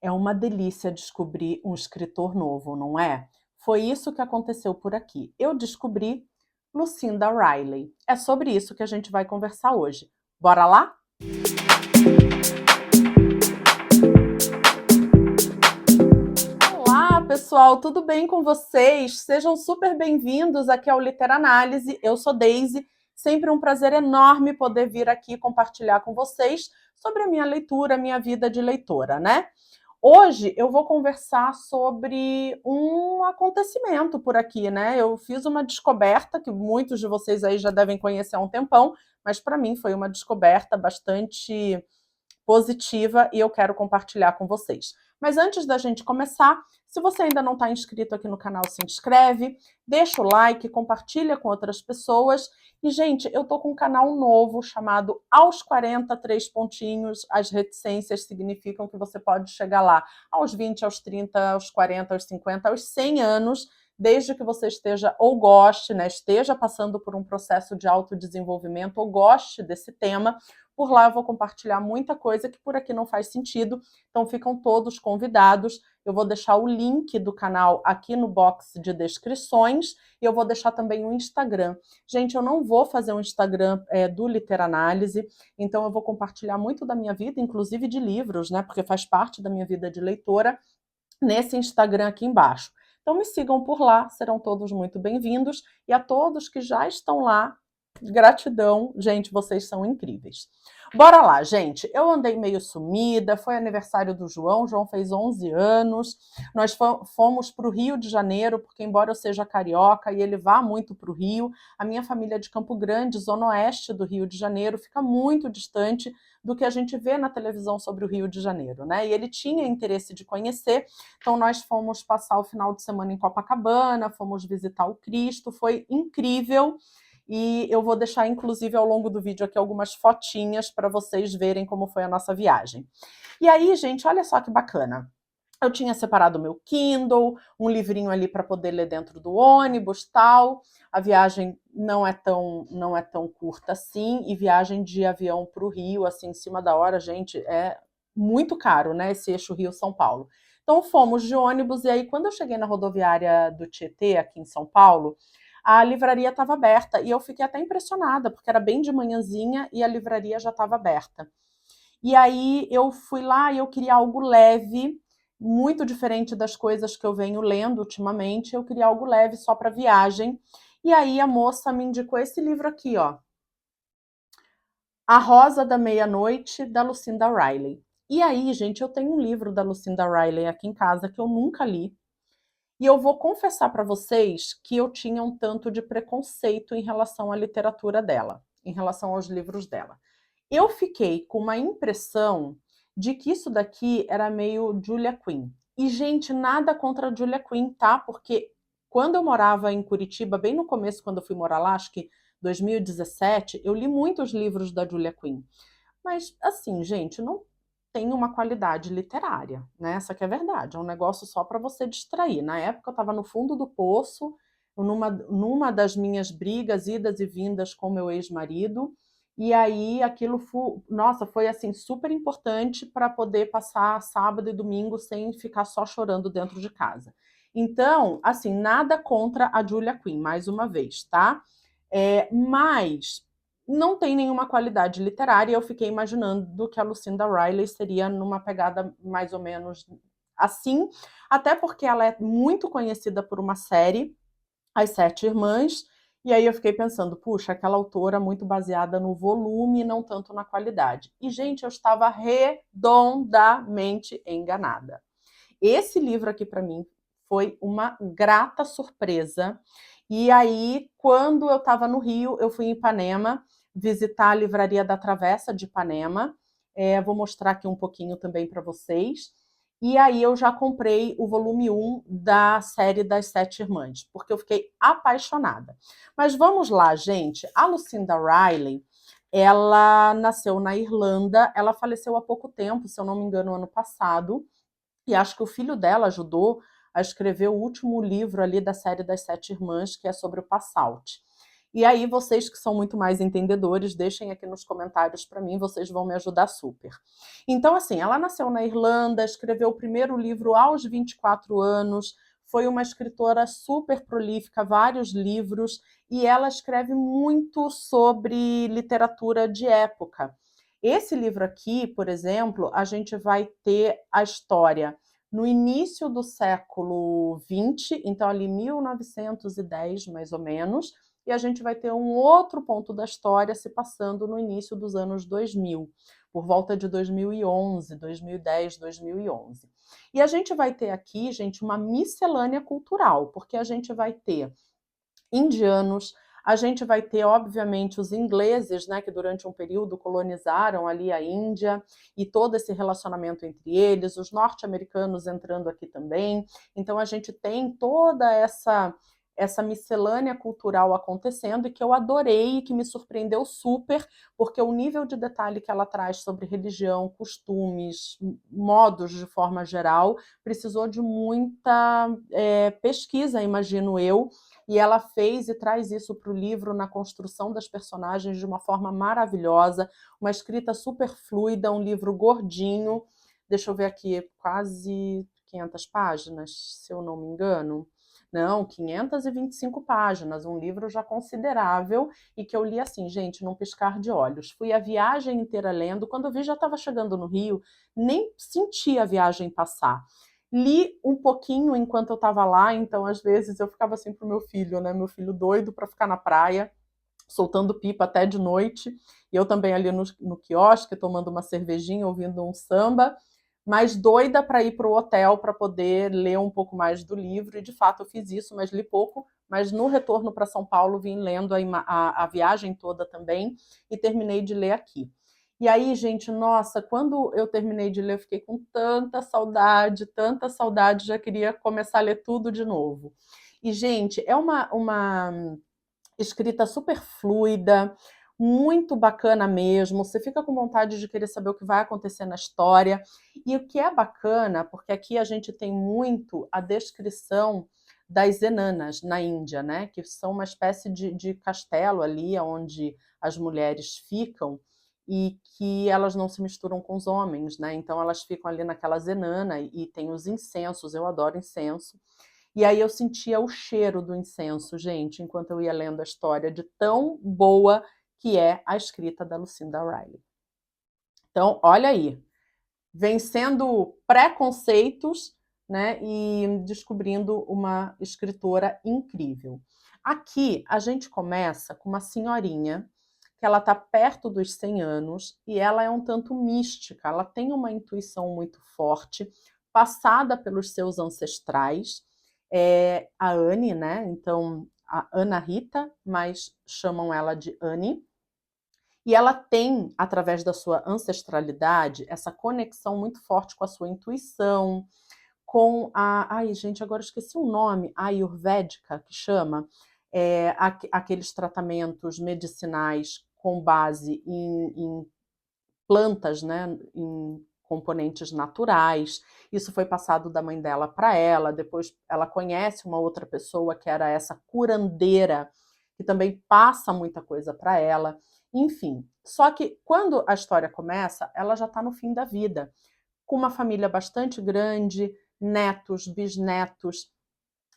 É uma delícia descobrir um escritor novo, não é? Foi isso que aconteceu por aqui. Eu descobri Lucinda Riley. É sobre isso que a gente vai conversar hoje. Bora lá? Olá, pessoal, tudo bem com vocês? Sejam super bem-vindos aqui ao Literanálise. Eu sou Daisy. Sempre um prazer enorme poder vir aqui compartilhar com vocês sobre a minha leitura, a minha vida de leitora, né? Hoje eu vou conversar sobre um acontecimento por aqui, né? Eu fiz uma descoberta que muitos de vocês aí já devem conhecer há um tempão, mas para mim foi uma descoberta bastante positiva e eu quero compartilhar com vocês. Mas antes da gente começar, se você ainda não está inscrito aqui no canal, se inscreve, deixa o like, compartilha com outras pessoas. E, gente, eu tô com um canal novo chamado Aos 40, 3 pontinhos. As reticências significam que você pode chegar lá aos 20, aos 30, aos 40, aos 50, aos 100 anos, desde que você esteja ou goste, né, esteja passando por um processo de autodesenvolvimento ou goste desse tema. Por lá eu vou compartilhar muita coisa que por aqui não faz sentido, então ficam todos convidados. Eu vou deixar o link do canal aqui no box de descrições e eu vou deixar também o Instagram. Gente, eu não vou fazer um Instagram do Literanálise, então eu vou compartilhar muito da minha vida, inclusive de livros, né? Porque faz parte da minha vida de leitora, nesse Instagram aqui embaixo. Então me sigam por lá, serão todos muito bem-vindos. E a todos que já estão lá, gratidão, gente, vocês são incríveis. Bora lá, gente. Eu andei meio sumida, foi aniversário do João, o João fez 11 anos. Nós fomos para o Rio de Janeiro, porque embora eu seja carioca e ele vá muito para o Rio, a minha família é de Campo Grande, zona oeste do Rio de Janeiro, fica muito distante do que a gente vê na televisão sobre o Rio de Janeiro, né? E ele tinha interesse de conhecer, então nós fomos passar o final de semana em Copacabana, fomos visitar o Cristo, foi incrível. E eu vou deixar, inclusive, ao longo do vídeo aqui algumas fotinhas para vocês verem como foi a nossa viagem. E aí, gente, olha só que bacana. Eu tinha separado o meu Kindle, um livrinho ali para poder ler dentro do ônibus, tal. A viagem não é tão curta assim, e viagem de avião para o Rio, assim, em cima da hora, gente, é muito caro, né? Esse eixo Rio-São Paulo. Então fomos de ônibus, e aí quando eu cheguei na rodoviária do Tietê, aqui em São Paulo, a livraria estava aberta, e eu fiquei até impressionada, porque era bem de manhãzinha e a livraria já estava aberta. E aí eu fui lá e eu queria algo leve, muito diferente das coisas que eu venho lendo ultimamente. Eu queria algo leve só para viagem. E aí a moça me indicou esse livro aqui, ó, A Rosa da Meia-Noite, da Lucinda Riley. E aí, gente, eu tenho um livro da Lucinda Riley aqui em casa que eu nunca li. E eu vou confessar para vocês que eu tinha um tanto de preconceito em relação à literatura dela, em relação aos livros dela. Eu fiquei com uma impressão de que isso daqui era meio Julia Quinn. E, gente, nada contra a Julia Quinn, tá? Porque quando eu morava em Curitiba, bem no começo, quando eu fui morar lá, acho que 2017, eu li muitos livros da Julia Quinn. Mas, assim, gente, não tem uma qualidade literária, né? Essa que é a verdade. É um negócio só para você distrair. Na época, eu estava no fundo do poço, numa das minhas brigas, idas e vindas com meu ex-marido. E aí aquilo nossa, foi assim super importante para poder passar sábado e domingo sem ficar só chorando dentro de casa. Então, assim, nada contra a Julia Quinn, mais uma vez, tá? Mas não tem nenhuma qualidade literária. Eu fiquei imaginando que a Lucinda Riley seria numa pegada mais ou menos assim, até porque ela é muito conhecida por uma série, As Sete Irmãs, e aí eu fiquei pensando, puxa, aquela autora muito baseada no volume e não tanto na qualidade. E, gente, eu estava redondamente enganada. Esse livro aqui, para mim, foi uma grata surpresa. E aí, quando eu estava no Rio, eu fui em Ipanema visitar a Livraria da Travessa de Ipanema. Vou mostrar aqui um pouquinho também para vocês. E aí eu já comprei o volume 1 da série das Sete Irmãs, porque eu fiquei apaixonada. Mas vamos lá, gente. A Lucinda Riley, ela nasceu na Irlanda, ela faleceu há pouco tempo, se eu não me engano, ano passado. E acho que o filho dela ajudou a escrever o último livro ali da série das Sete Irmãs, que é sobre o Passaut. E aí, vocês que são muito mais entendedores, deixem aqui nos comentários para mim, vocês vão me ajudar super. Então, assim, ela nasceu na Irlanda, escreveu o primeiro livro aos 24 anos, foi uma escritora super prolífica, vários livros, e ela escreve muito sobre literatura de época. Esse livro aqui, por exemplo, a gente vai ter a história no início do século XX, então ali 1910, mais ou menos, e a gente vai ter um outro ponto da história se passando no início dos anos 2000, por volta de 2011, 2010, 2011. E a gente vai ter aqui, gente, uma miscelânea cultural, porque a gente vai ter indianos, a gente vai ter, obviamente, os ingleses, né, que durante um período colonizaram ali a Índia, e todo esse relacionamento entre eles, os norte-americanos entrando aqui também. Então, a gente tem toda essa miscelânea cultural acontecendo e que eu adorei e que me surpreendeu super, porque o nível de detalhe que ela traz sobre religião, costumes, modos de forma geral, precisou de muita pesquisa, imagino eu, e ela fez e traz isso para o livro na construção das personagens de uma forma maravilhosa, uma escrita super fluida, um livro gordinho, deixa eu ver aqui, quase 500 páginas, se eu não me engano. Não, 525 páginas, um livro já considerável e que eu li assim, gente, num piscar de olhos. Fui a viagem inteira lendo, quando eu vi já estava chegando no Rio, nem senti a viagem passar. Li um pouquinho enquanto eu estava lá, então às vezes eu ficava assim pro meu filho, né? Meu filho doido para ficar na praia, soltando pipa até de noite, e eu também ali no quiosque, tomando uma cervejinha, ouvindo um samba, mas doida para ir para o hotel para poder ler um pouco mais do livro, e de fato eu fiz isso, mas li pouco, mas no retorno para São Paulo vim lendo a viagem toda também, e terminei de ler aqui. E aí, gente, nossa, quando eu terminei de ler, eu fiquei com tanta saudade, já queria começar a ler tudo de novo. E, gente, é uma escrita super fluida, muito bacana mesmo. Você fica com vontade de querer saber o que vai acontecer na história. E o que é bacana, porque aqui a gente tem muito a descrição das enanas na Índia, né? Que são uma espécie de castelo ali onde as mulheres ficam e que elas não se misturam com os homens, né? Então elas ficam ali naquela zenana e tem os incensos, eu adoro incenso. E aí eu sentia o cheiro do incenso, gente, enquanto eu ia lendo a história de tão boa que é a escrita da Lucinda Riley. Então, olha aí, vencendo preconceitos, né, e descobrindo uma escritora incrível. Aqui a gente começa com uma senhorinha que ela está perto dos 100 anos e ela é um tanto mística, ela tem uma intuição muito forte, passada pelos seus ancestrais, a Anne, né? Então, a Ana Rita, mas chamam ela de Anne. E ela tem, através da sua ancestralidade, essa conexão muito forte com a sua intuição, com a. Ai, gente, agora esqueci o nome, a Ayurvédica, que chama, aqueles tratamentos medicinais com base em plantas, né, em componentes naturais. Isso foi passado da mãe dela para ela. Depois ela conhece uma outra pessoa que era essa curandeira, que também passa muita coisa para ela. Enfim, só que quando a história começa, ela já está no fim da vida, com uma família bastante grande, netos, bisnetos.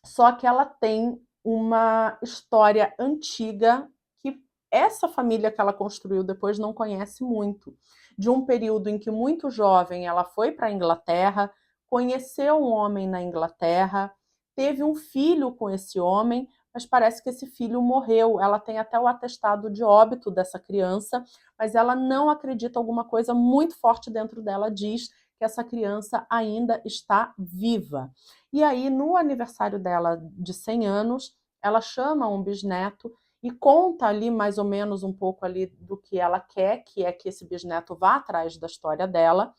Só que ela tem uma história antiga que essa família que ela construiu depois não conhece muito. De um período em que, muito jovem, ela foi para a Inglaterra, conheceu um homem na Inglaterra, teve um filho com esse homem, mas parece que esse filho morreu. Ela tem até o atestado de óbito dessa criança, mas ela não acredita, alguma coisa muito forte dentro dela diz que essa criança ainda está viva. E aí, no aniversário dela de 100 anos, ela chama um bisneto e conta ali mais ou menos um pouco ali do que ela quer, que é que esse bisneto vá atrás da história dela,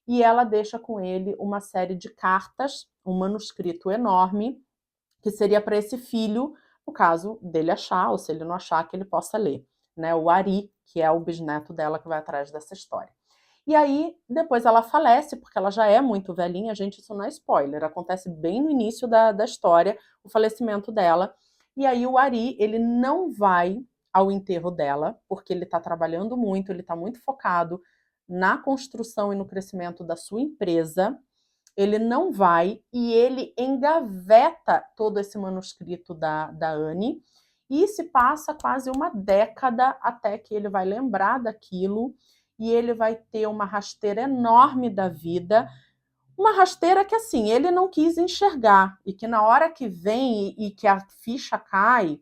e ela deixa com ele uma série de cartas, um manuscrito enorme, que seria para esse filho, no caso dele achar, ou se ele não achar, que ele possa ler, né? O Ari, que é o bisneto dela que vai atrás dessa história. E aí, depois ela falece, porque ela já é muito velhinha, gente, isso não é spoiler, acontece bem no início da história, o falecimento dela. E aí o Ari, ele não vai ao enterro dela, porque ele está trabalhando muito, ele está muito focado na construção e no crescimento da sua empresa. Ele não vai e ele engaveta todo esse manuscrito da Anne e se passa quase uma década até que ele vai lembrar daquilo e ele vai ter uma rasteira enorme da vida, uma rasteira que assim, ele não quis enxergar e que na hora que vem e que a ficha cai,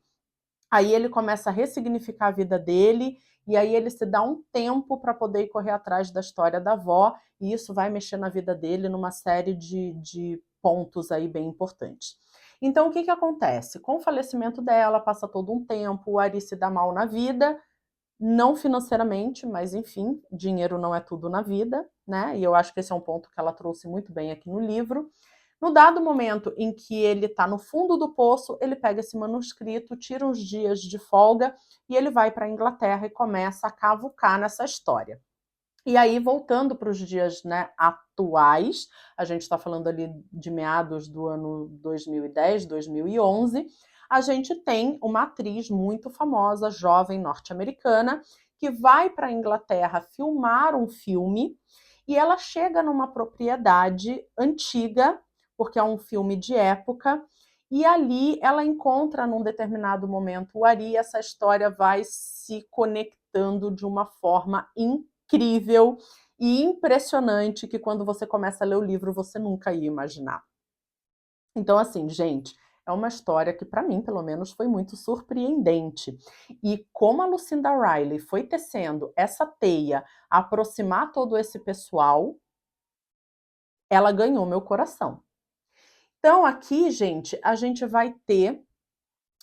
aí ele começa a ressignificar a vida dele e aí ele se dá um tempo para poder correr atrás da história da avó e isso vai mexer na vida dele numa série de pontos aí bem importantes. Então, o que, que acontece? Com o falecimento dela, passa todo um tempo, o Ari se dá mal na vida, não financeiramente, mas enfim, dinheiro não é tudo na vida, né? E eu acho que esse é um ponto que ela trouxe muito bem aqui no livro. No dado momento em que ele está no fundo do poço, ele pega esse manuscrito, tira uns dias de folga e ele vai para a Inglaterra e começa a cavucar nessa história. E aí, voltando para os dias, né, atuais, a gente está falando ali de meados do ano 2010, 2011, a gente tem uma atriz muito famosa, jovem norte-americana, que vai para a Inglaterra filmar um filme e ela chega numa propriedade antiga, porque é um filme de época, e ali ela encontra num determinado momento o Ari, e essa história vai se conectando de uma forma incrível e impressionante que quando você começa a ler o livro você nunca ia imaginar. Então, assim, gente, é uma história que para mim, pelo menos, foi muito surpreendente. E como a Lucinda Riley foi tecendo essa teia, aproximar todo esse pessoal, ela ganhou meu coração. Então, aqui, gente, a gente vai ter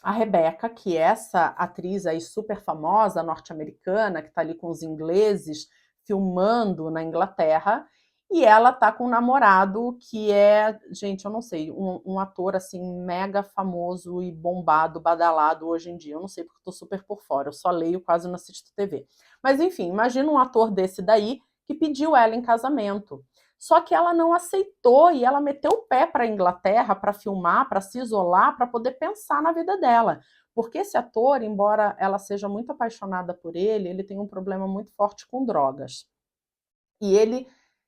a Rebecca, que é essa atriz aí super famosa, norte-americana, que está ali com os ingleses filmando na Inglaterra, e ela tá com um namorado que é, gente, eu não sei, um ator assim mega famoso e bombado, badalado hoje em dia. Eu não sei porque eu tô super por fora, eu só leio, quase não assisto TV. Mas enfim, imagina um ator desse daí que pediu ela em casamento. Só que ela não aceitou e ela meteu o pé para a Inglaterra para filmar, para se isolar, para poder pensar na vida dela. Porque esse ator, embora ela seja muito apaixonada por ele tem um problema muito forte com drogas. E ele,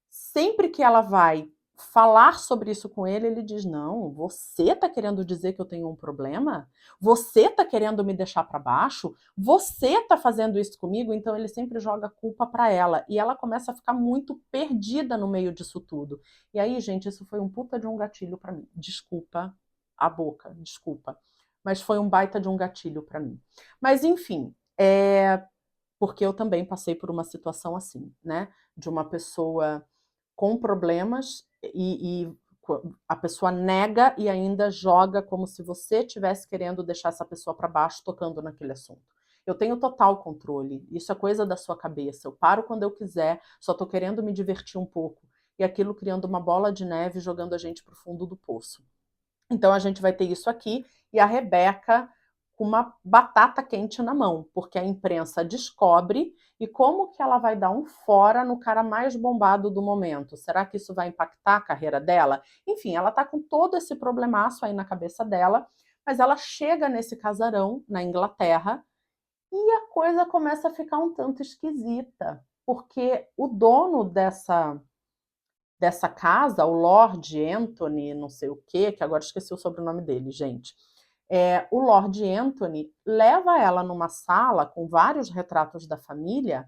sempre que ela vai falar sobre isso com ele, ele diz: Não, você está querendo dizer que eu tenho um problema? Você está querendo me deixar para baixo? Você está fazendo isso comigo? Então ele sempre joga a culpa para ela. E ela começa a ficar muito perdida no meio disso tudo. E aí, gente, isso foi um puta de um gatilho para mim. Desculpa a boca, desculpa. Mas foi um baita de um gatilho para mim. Mas enfim, porque eu também passei por uma situação assim, né? De uma pessoa com problemas e a pessoa nega e ainda joga como se você estivesse querendo deixar essa pessoa para baixo tocando naquele assunto. Eu tenho total controle, isso é coisa da sua cabeça. Eu paro quando eu quiser, só estou querendo me divertir um pouco. E aquilo criando uma bola de neve jogando a gente para o fundo do poço. Então a gente vai ter isso aqui e a Rebeca com uma batata quente na mão, porque a imprensa descobre e como que ela vai dar um fora no cara mais bombado do momento? Será que isso vai impactar a carreira dela? Enfim, ela tá com todo esse problemaço aí na cabeça dela, mas ela chega nesse casarão na Inglaterra e a coisa começa a ficar um tanto esquisita, porque o dono dessa casa, o Lord Anthony, não sei o quê, que agora esqueci o sobrenome dele, gente. O Lord Anthony leva ela numa sala com vários retratos da família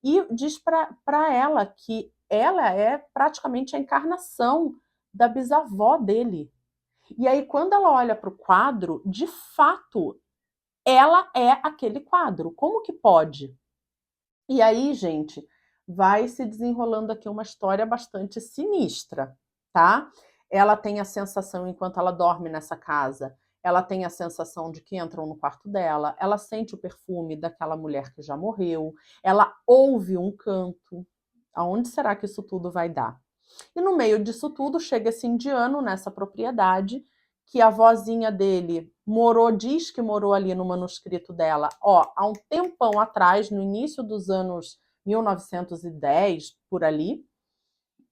e diz para ela que ela é praticamente a encarnação da bisavó dele. E aí, quando ela olha para o quadro, de fato, ela é aquele quadro. Como que pode? E aí, gente, vai se desenrolando aqui uma história bastante sinistra, tá? Ela tem a sensação, enquanto ela dorme nessa casa, ela tem a sensação de que entram no quarto dela, ela sente o perfume daquela mulher que já morreu, ela ouve um canto. Aonde será que isso tudo vai dar? E no meio disso tudo, chega esse indiano nessa propriedade, que a vozinha dele morou, diz que morou ali no manuscrito dela, há um tempão atrás, no início dos anos 1910, por ali,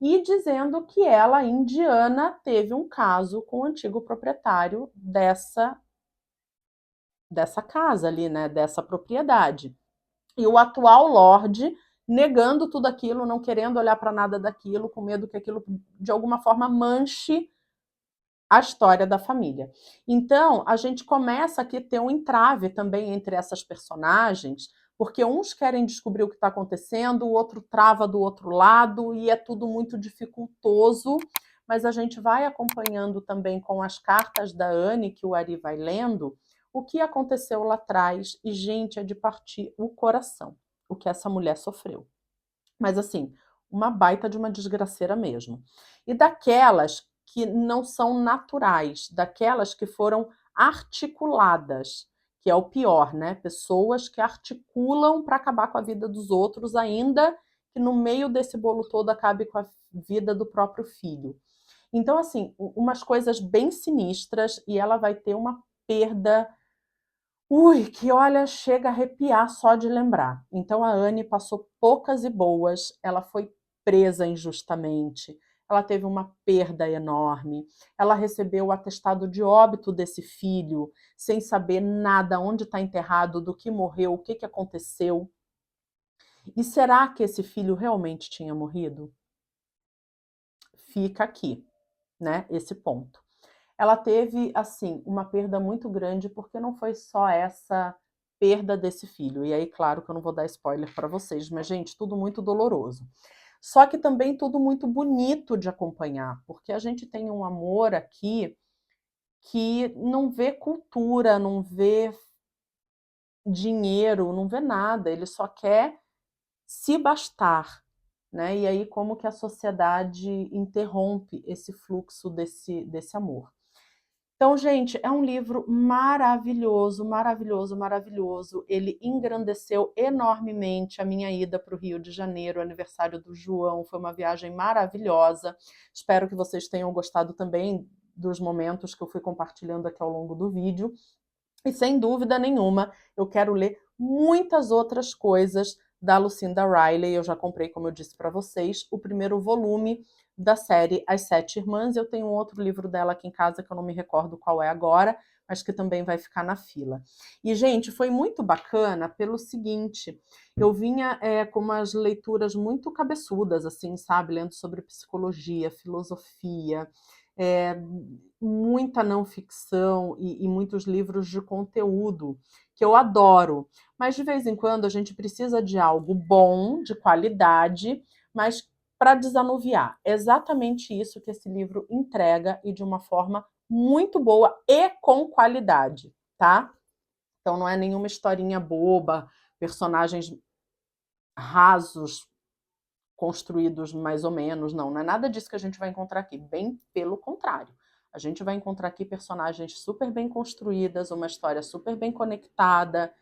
e dizendo que ela, indiana, teve um caso com o antigo proprietário dessa casa ali, né, dessa propriedade. E o atual Lorde negando tudo aquilo, não querendo olhar para nada daquilo, com medo que aquilo de alguma forma manche a história da família. Então, a gente começa aqui a ter um entrave também entre essas personagens, porque uns querem descobrir o que está acontecendo, o outro trava do outro lado, e é tudo muito dificultoso, mas a gente vai acompanhando também com as cartas da Anne, que o Ari vai lendo, o que aconteceu lá atrás, e, gente, é de partir o coração, o que essa mulher sofreu. Mas, assim, uma baita de uma desgraceira mesmo. E daquelas que não são naturais, daquelas que foram articuladas, que é o pior, né? Pessoas que articulam para acabar com a vida dos outros, ainda que no meio desse bolo todo acabe com a vida do próprio filho. Então, assim, umas coisas bem sinistras, e ela vai ter uma perda. Ui, que olha, chega a arrepiar só de lembrar. Então a Anne passou poucas e boas, ela foi presa injustamente, ela teve uma perda enorme, ela recebeu o atestado de óbito desse filho, sem saber nada, onde está enterrado, do que morreu, o que, que aconteceu. E será que esse filho realmente tinha morrido? Fica aqui, né, esse ponto. Ela teve, assim, uma perda muito grande, porque não foi só essa perda desse filho. E aí, claro que eu não vou dar spoiler para vocês, mas, gente, tudo muito doloroso. Só que também tudo muito bonito de acompanhar, porque a gente tem um amor aqui que não vê cultura, não vê dinheiro, não vê nada, ele só quer se bastar, né? E aí como que a sociedade interrompe esse fluxo desse amor. Então, gente, é um livro maravilhoso, maravilhoso, maravilhoso. Ele engrandeceu enormemente a minha ida para o Rio de Janeiro, aniversário do João. Foi uma viagem maravilhosa. Espero que vocês tenham gostado também dos momentos que eu fui compartilhando aqui ao longo do vídeo. E sem dúvida nenhuma, eu quero ler muitas outras coisas da Lucinda Riley. Eu já comprei, como eu disse para vocês, o primeiro volume da série As Sete Irmãs. Eu tenho um outro livro dela aqui em casa que eu não me recordo qual é agora, mas que também vai ficar na fila. E, gente, foi muito bacana pelo seguinte: eu vinha com umas leituras muito cabeçudas, assim, sabe? Lendo sobre psicologia, filosofia, é, muita não ficção e muitos livros de conteúdo, que eu adoro. Mas de vez em quando a gente precisa de algo bom, de qualidade, mas para desanuviar. É exatamente isso que esse livro entrega, e de uma forma muito boa e com qualidade, tá? Então não é nenhuma historinha boba, personagens rasos, construídos mais ou menos, não é nada disso que a gente vai encontrar aqui, bem pelo contrário. A gente vai encontrar aqui personagens super bem construídas, uma história super bem conectada,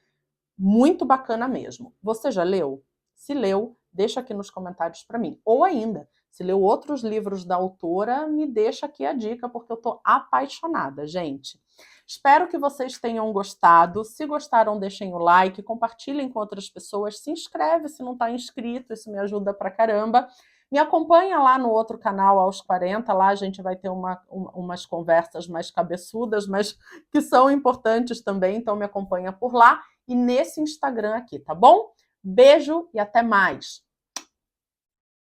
muito bacana mesmo. Você já leu? Se leu, deixa aqui nos comentários para mim. Ou ainda, se leu outros livros da autora, me deixa aqui a dica, porque eu tô apaixonada, gente. Espero que vocês tenham gostado. Se gostaram, deixem o like, compartilhem com outras pessoas, se inscreve se não está inscrito, isso me ajuda pra caramba. Me acompanha lá no outro canal, Aos 40, lá a gente vai ter umas conversas mais cabeçudas, mas que são importantes também, então me acompanha por lá e nesse Instagram aqui, tá bom? Beijo e até mais!